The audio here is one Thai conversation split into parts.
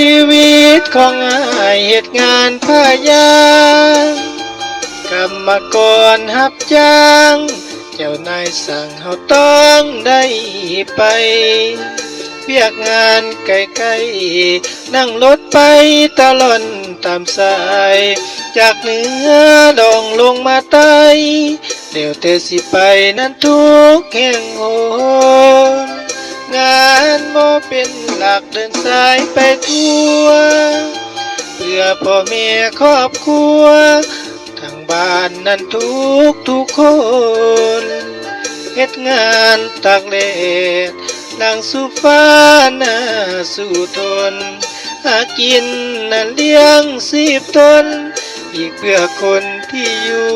ชีวิตของอ้ายเหตุงานพายางกรรมกรหับจ้างเจ้านายสั่งเฮาต้องได้ไปเวียกงานไกลๆนั่งรถไปตลอดตามสายจากเหนือดองลงมาใต้เดี๋ยวแต่สิไปนั้นทุกแห่งหนงานบ่เป็นหลักเดินสายไปทั่วเพื่อพ่อแม่ครอบครัวทางบ้านนั้นทุกคนเฮ็ดงานตากแดดนั่งสู่ฟ้าหน้าสู่ทนหากินนั้นเลี้ยง10 ตนอีกเพื่อคนที่อยู่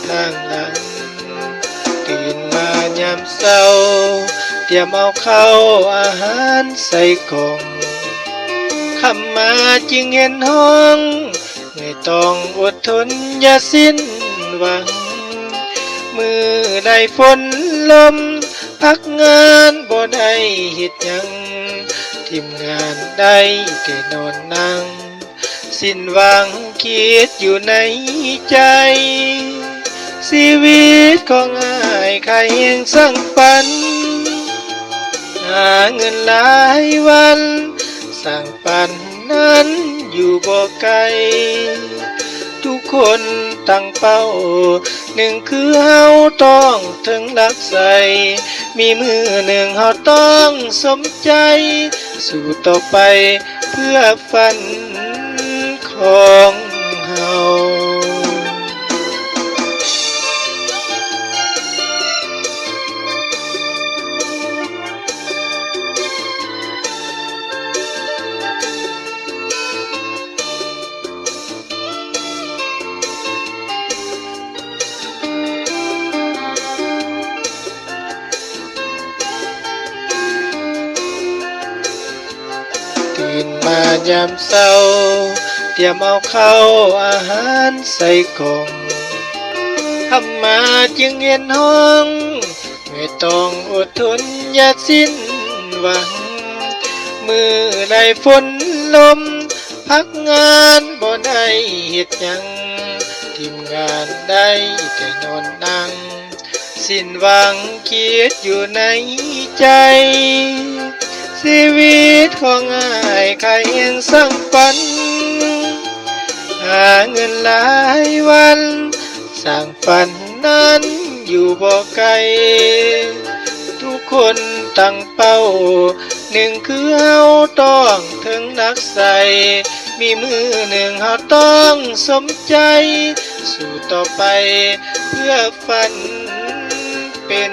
ทางหลังตื่นมายามเช้าเตรียมเอาข้าวอาหารใส่กล่องคำมาจึงเห็นห้องไม่ต้องอดทนอย่าสิ้นหวังมือได้ฝนลมพักงานบ่ได้เฮ็ดหยังทีมงานได้แต่นอนนั่งสิ้นหวังคิดอยู่ในใจชีวิตของอ้ายใครเองสร้างฝันหาเงินหลายวันสร้างฝันนั้นอยู่บ่ไกลทุกคนตั้งเป้าหนึ่งคือเฮาต้องถึงหลักใสมีมือหนึ่งเฮาต้องสมใจสู้ต่อไปเพื่อฝันของเฮาตื่นมายามเช้าเตรียมเอาข้าวอาหารใส่กล่องทำมาจึงเห็นห้องไม่ต้องอดทนอย่าสิ้นหวังมือได้ฝนลมพักงานบ่ได้เฮ็ดหยังทีมงานได้แต่นอนนั่งสิ้นหวังคิดอยู่ในใจชีวิตของอ้ายใครเองสร้างฝันหาเงินหลายวันสร้างฝันนั้นอยู่บ่ไกลทุกคนตั้งเป้าหนึ่งคือเฮาต้องถึงนักใสมีมือหนึ่งเฮาต้องสมใจสู้ต่อไปเพื่อฝันเป็น